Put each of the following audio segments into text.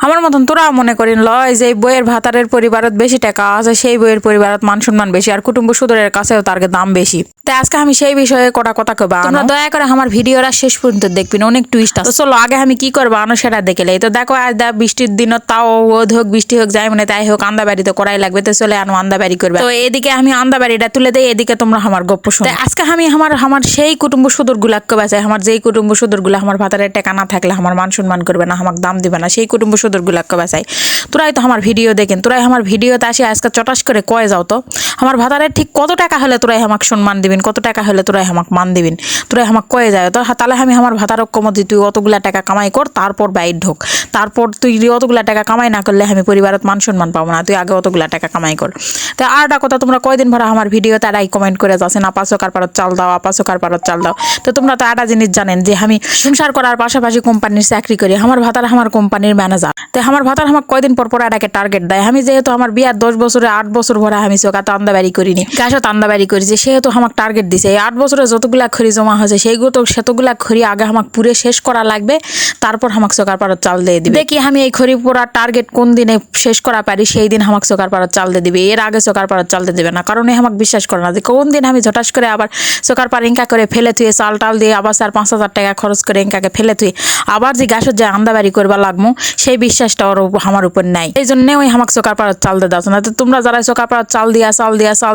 আমার মতন তোরা মনে করেন লয় যে বইয়ের ভাতারের পরিবারত বেশি টাকা আছে, সেই বইয়ের পরিবারত মান সম্মান বেশি, আর কুটুম্ব সুদরের কাছেও তার দাম বেশি। তাই আজকে আমি সেই বিষয়ে কটা কথা কবা, তোমরা দয়া করে আমার ভিডিওটা শেষ পর্যন্ত দেখবেন, অনেক টুইস্ট আছে। চলো আগে আমি কি করবো আনো সেটা দেখে লাই। তো দেখো আজ বৃষ্টির দিনত তাও রোদ হোক বৃষ্টি হোক যাই মানে তাই হোক আন্দা বাড়ি তো করাই লাগবে। তো চলে আনো আন্দা বাড়ি করবে। তো এদিকে আমি আন্দা বাড়িটা তুলে দেই, এদিকে তোমরা আমার গপ্প শোনো। আজকে আমি আমার সেই কুটুম্ব সুদর গুলাকে বাঁচাই, আমার যেই কুটুম্ব সুদর গুলা আমার ভাতারের টাকা না থাকলে আমার মান সম্মান করবে না, আমাকে দাম দিবে না, সেই কুটুম্ব সুদর গুলাকে বাঁচাই। তোরাই তো আমার ভিডিও দেখেন, তোরাই আমার ভিডিওতে আসি আজকে চটাস করে কয়ে যাও তো আমার ভাতারের ঠিক কত টাকা হলে তোরাই আমাকে সম্মান দিবেন, কত টাকা হলে তোরাই আমাকে মান দিবেন, তোরাই আমাকে কয়ে যায় তো। তাহলে আমি আমার ভাতারক কমতি তুই অতগুলা টাকা কামাই কর, তারপর বাইর ঢোক, তারপর তুই অতগুলা টাকা কামাই না করলে আমি পরিবারত মান সম্মান পাবো না, তুই আগে অতগুলা টাকা কামাই কর। তো আরটা কথা, তোমরা কয়দিন ভরা আমার ভিডিও তারাই কমেন্ট করে যাচ্ছেন আপা চোকার পারত চাল দাও, আপা চোকার পারত চাল দাও। তো তোমরা তো একটা জিনিস জানেন যে আমি সংসার করার পাশাপাশি কোম্পানির চাকরি করি, আমার ভাতার আমার কোম্পানির ম্যানেজার। তো আমার ভাতার আমাকে কয়দিন পর পর এটাকে টার্গেট দেয়। আমি যেহেতু আমার বিয়ার 10 বছরে 8 বছর ভরা আমি চোকাতে আন্দাবাড়ি করিনি, গাছত আন্দাবাড়ি করেছি, সেহেতু আমাকে টার্গেট দিছে এই 8 বছরে যতগুলা খড়ি জমা হয়েছে সেইগুলো সেতগুলা খড়ি আগে আমাকে পুরে শেষ করা লাগবে, তারপর আমাকে চোকার পারত চাল দিয়ে দিবে। দেখি আমি এই খড়ি পুরা টার্গেট কোন দিনে শেষ করা পারি, সেই দিন আমাকে চোকার পারত চাল দিয়ে দিবে, এর আগে চোকার পারত চাল দিয়ে দিবে না। কারণ আমাকে বিশ্বাস করে না যে কোন দিন আমি ঝটাস করে আবার চোকার পার ইনকা করে ফেলে থুয়ে চাল টাল দিয়ে আবার 4-5 হাজার টাকা খরচ করে ইনকাকে ফেলে থুই আবার যে গাছত যায় আন্দাবাড়ি করবা লাগবো, সেই বিশ্বাসটা ওর আমার উপর নাই। এই জন্য ওই আমাকে চোকার পাড়ার চাল দিয়ে দাও না। তো তোমরা যারা চোকার পাড়ার চাল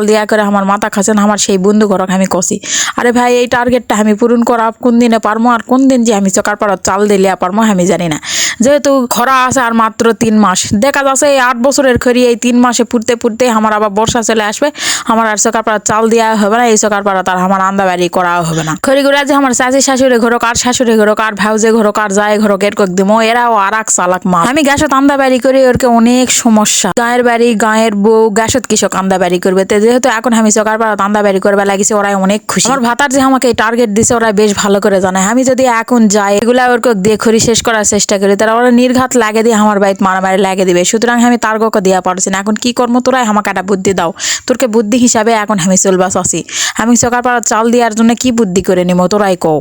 দিয়া করে আমার মাথা খাচ্ছেন, আমার সেই বন্ধু ঘরক আমি কষি, আরে ভাই এই টার্গেটটা আমি পূরণ করা কোন দিনে পারবো, আর কোন দিন যে আমি চোকার পাড়ার চাল দিলে পারবো আমি জানি না। যেহেতু খরা আছে আর মাত্র 3 মাস, দেখা যাচ্ছে এই 8 বছরের খড়ি এই 3 মাসে পুড়তে আমার আবার বর্ষা চলে আসবে, আমার আর চোকার পাড়ার চাল দেওয়া হবে না, এই চোকার পাড়া তার আমার আন্দাবাড়ি করাও হবে না। খড়িগুড়া যে আমার চাচি শাশুড়ি ঘরক আর শাশুড়ি ঘরক আর ভাউজে ঘরক আর যায় ঘরক এর কক দিমো, এরাও আর এক চালাক মা। আমি গ্যাসত আন্দাবাড়ি করি ওরকে অনেক সমস্যা, গায়ের বাড়ি গায়ের বউ গ্যাসত কৃষক আন্দাবাড়ি করবে। তো যেহেতু এখন আমি চোকার পাড়া আন্দাবাড়ি করবে লাগিছে, ওরাই অনেক খুশি। আমার ভাতার যে আমাকে টার্গেট দিছে ওরা বেশ ভালো করে জানে, আমি যদি এখন যাই এগুলা ওর দিয়ে খড়ি শেষ করার চেষ্টা করি, তারা ওরা নির্ঘাত লাগে দিয়ে আমার বাড়িতে মারামারি লাগে দিবে। সুতরাং আমি তার্গকে দেওয়া পারছি না, এখন কি কর্ম তোরাই আমাকে একটা বুদ্ধি দাও, তোরকে বুদ্ধি হিসাবে এখন আমি চলবাস আছি, আমি চোকার পাড়া চাল দেওয়ার জন্য কি বুদ্ধি করে নিব তোরাই কও।